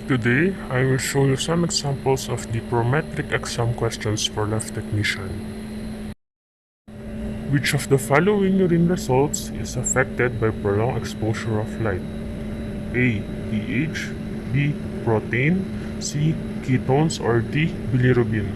Today, I will show you some examples of the Prometric exam questions for lab technician. Which of the following urine results is affected by prolonged exposure of light? A. pH, B. Protein, C. Ketones, or D. Bilirubin?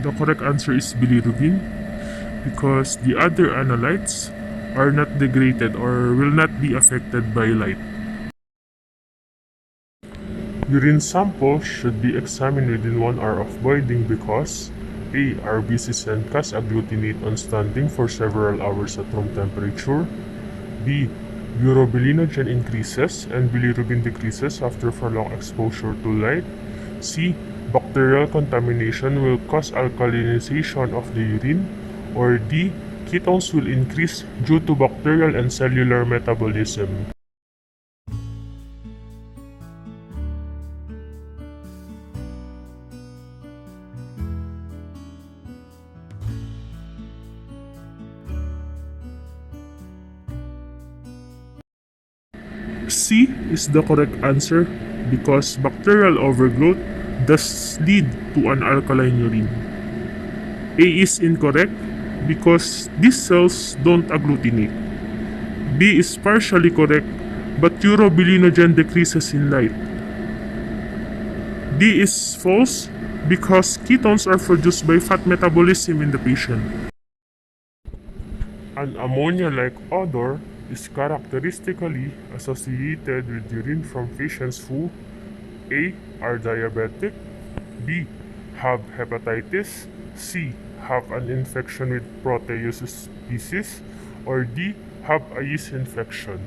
The correct answer is bilirubin because the other analytes are not degraded or will not be affected by light. Urine samples should be examined within 1 hour of voiding because A. RBCs and Cas agglutinate on standing for several hours at room temperature. B. Urobilinogen increases and bilirubin decreases after prolonged exposure to light. C. Bacterial contamination will cause alkalinization of the urine. Or D. Ketones will increase due to bacterial and cellular metabolism. C is the correct answer because bacterial overgrowth does lead to an alkaline urine. A is incorrect because these cells don't agglutinate. B is partially correct but urobilinogen decreases in light. D is false because ketones are produced by fat metabolism in the patient. An ammonia-like odor is characteristically associated with urine from patients who A. are diabetic, B. have hepatitis, C. have an infection with Proteus species, or D. have a yeast infection.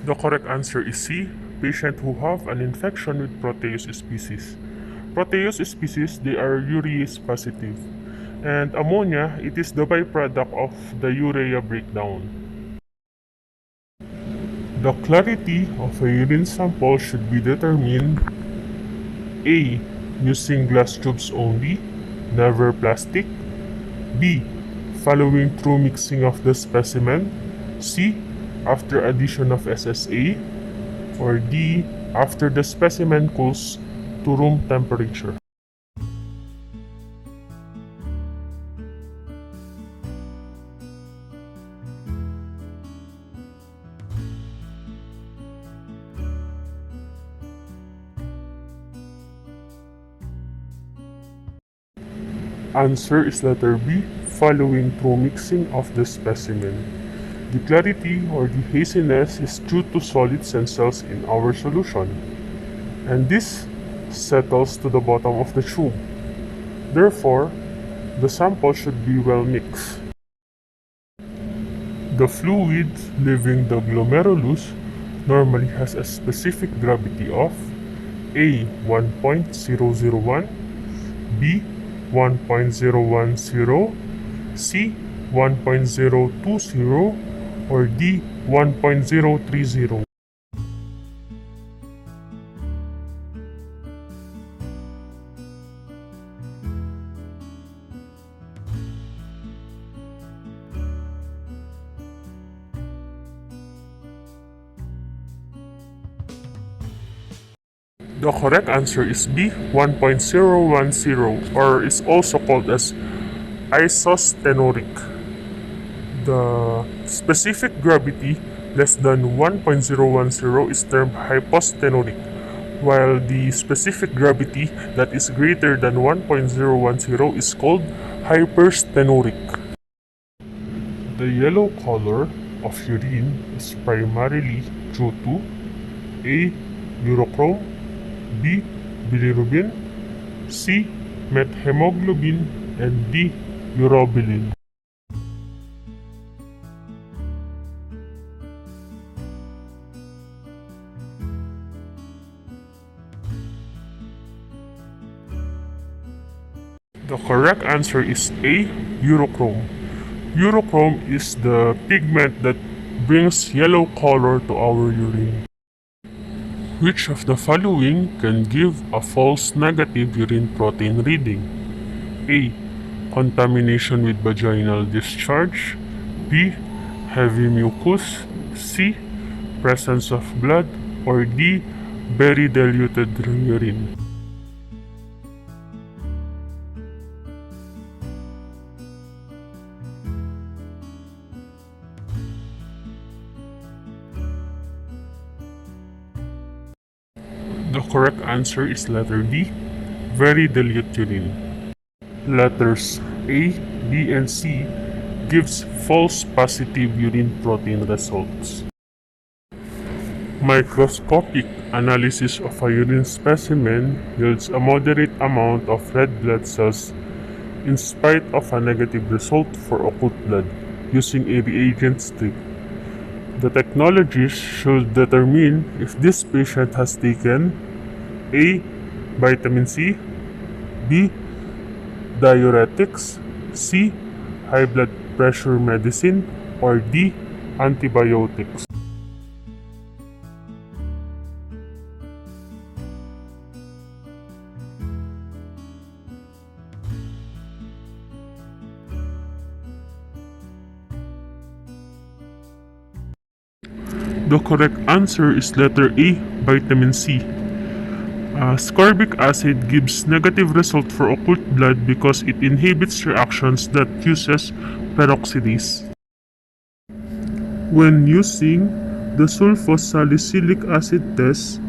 The correct answer is C. Patient who have an infection with Proteus species. Proteus species, they are urease positive. And ammonia, it is the byproduct of the urea breakdown. The clarity of a urine sample should be determined A. using glass tubes only, never plastic. B. following through mixing of the specimen. C. after addition of SSA. Or D. after the specimen cools to room temperature. Answer is letter B, following through mixing of the specimen. The clarity or the haziness is due to solids and cells in our solution, and this settles to the bottom of the tube. Therefore, the sample should be well mixed. The fluid leaving the glomerulus normally has a specific gravity of A. 1.001, B. 1.010, C. 1.020, or D. 1.030. The correct answer is B. 1.010, or is also called as isosthenoric. The specific gravity less than 1.010 is termed hyposthenoric, while the specific gravity that is greater than 1.010 is called hypersthenoric. The yellow color of urine is primarily due to A. urochrome, B. bilirubin, C. methemoglobin, and D. urobilin. The correct answer is A. Urochrome. Urochrome is the pigment that brings yellow color to our urine. Which of the following can give a false negative urine protein reading? A. Contamination with vaginal discharge. B. Heavy mucus. C. Presence of blood. Or D. Very diluted urine. The correct answer is letter D. Very dilute urine. Letters A, B, and C gives false positive urine protein results. Microscopic analysis of a urine specimen yields a moderate amount of red blood cells in spite of a negative result for occult blood using a reagent strip. The technologist should determine if this patient has taken A. Vitamin C, B. Diuretics, C. High blood pressure medicine, or D. Antibiotics. The correct answer is letter A. Vitamin C. Ascorbic acid gives negative result for occult blood because it inhibits reactions that uses peroxidase. When using the sulfosalicylic acid test,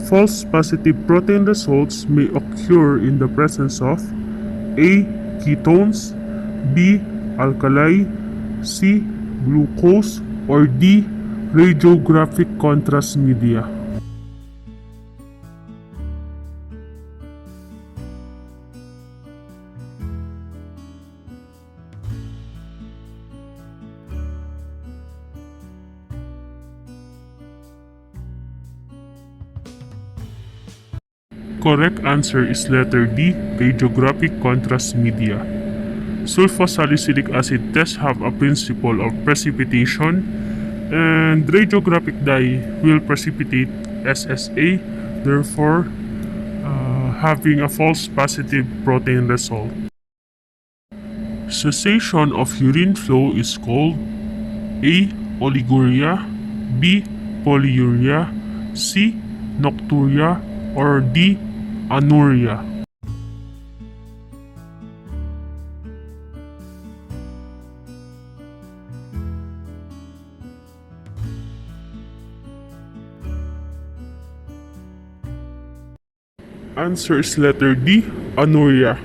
false positive protein results may occur in the presence of A. Ketones, B. Alkali, C. Glucose, or D. Radiographic contrast media. Correct answer is letter D. Radiographic contrast media. Sulfosalicylic acid tests have a principle of precipitation, and radiographic dye will precipitate SSA, therefore having a false positive protein result. Cessation of urine flow is called A. Oliguria, B. Polyuria, C. Nocturia, or D. Anuria. Answer is letter D. Anuria.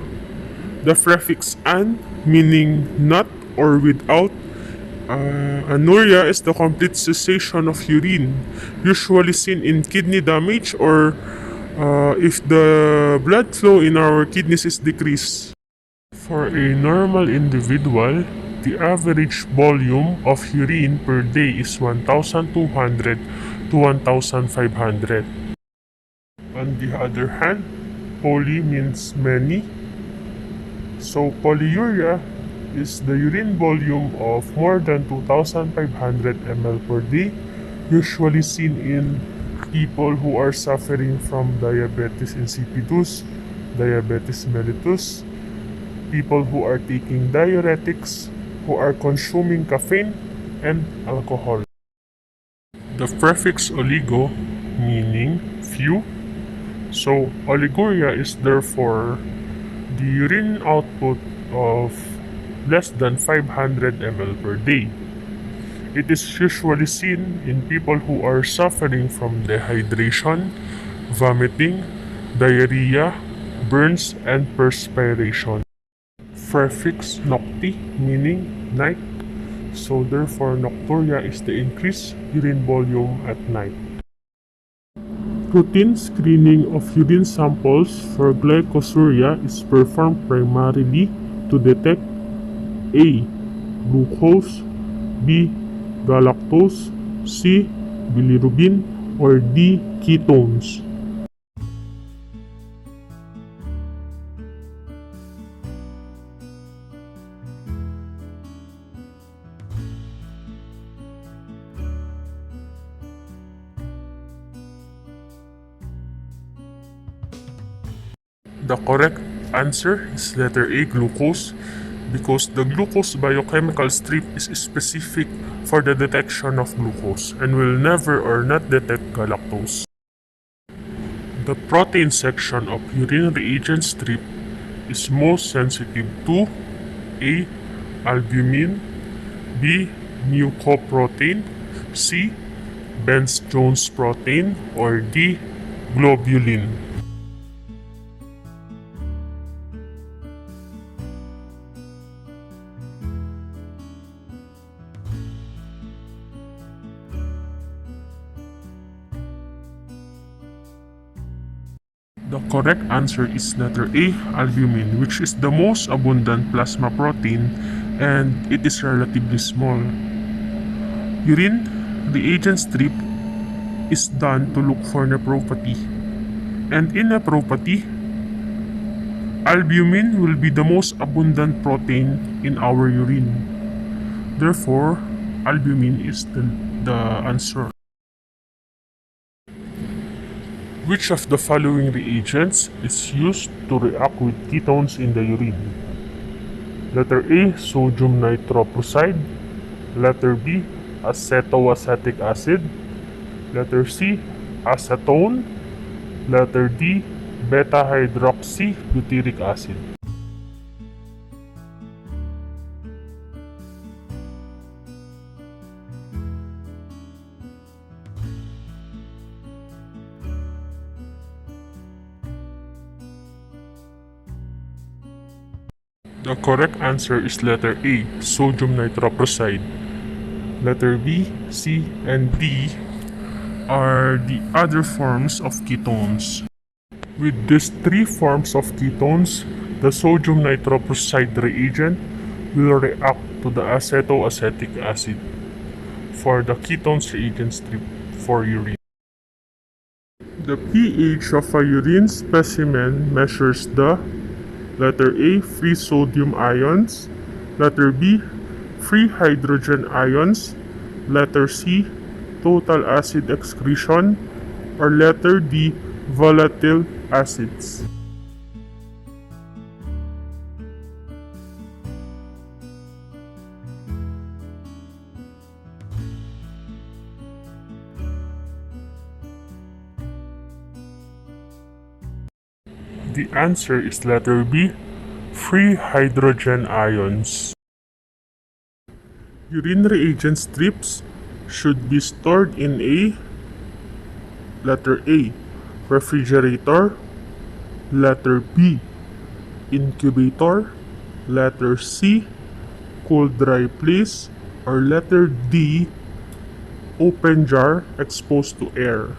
The prefix "an" meaning not or without. Anuria is the complete cessation of urine, usually seen in kidney damage or if the blood flow in our kidneys is decreased. For a normal individual, the average volume of urine per day is 1,200 to 1,500. On the other hand, poly means many. So polyuria is the urine volume of more than 2,500 ml per day, usually seen in people who are suffering from diabetes insipidus, diabetes mellitus, people who are taking diuretics, who are consuming caffeine and alcohol. The prefix oligo meaning few. So oliguria is therefore the urine output of less than 500 ml per day. It is usually seen in people who are suffering from dehydration, vomiting, diarrhea, burns, and perspiration. Prefix nocti meaning night. So therefore nocturia is the increased urine volume at night. Routine screening of urine samples for glycosuria is performed primarily to detect A. Glucose, B. Galactose, C. Bilirubin, or D. Ketones. The correct answer is letter A, glucose, because the glucose biochemical strip is specific for the detection of glucose and will never or not detect galactose. The protein section of urine reagent strip is most sensitive to A. Albumin, B. Mucoprotein, C. Bence-Jones protein, or D. Globulin. The correct answer is letter A, albumin, which is the most abundant plasma protein and it is relatively small. Urine reagent strip is done to look for nephropathy. And in nephropathy, albumin will be the most abundant protein in our urine. Therefore, albumin is the answer. Which of the following reagents is used to react with ketones in the urine? Letter A, sodium nitroprusside. Letter B, acetoacetic acid. Letter C, acetone. Letter D, beta-hydroxybutyric acid. The correct answer is letter A, sodium nitroprusside. Letter B, C, and D are the other forms of ketones. With these three forms of ketones, the sodium nitroprusside reagent will react to the acetoacetic acid for the ketones reagent strip for urine. The pH of a urine specimen measures the letter A, free sodium ions. Letter B, free hydrogen ions. Letter C, total acid excretion. Or letter D, volatile acids. The answer is letter B, free hydrogen ions. Urine reagent strips should be stored in a letter A, refrigerator. Letter B, incubator. Letter C, cool dry place. Or letter D, open jar exposed to air.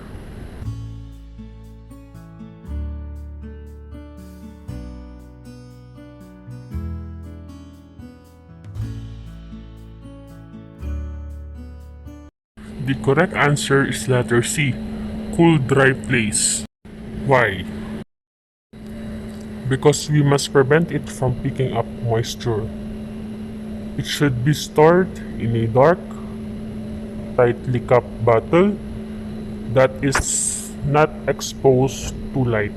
The correct answer is letter C, cool dry place. Why? Because we must prevent it from picking up moisture. It should be stored in a dark, tightly capped bottle that is not exposed to light.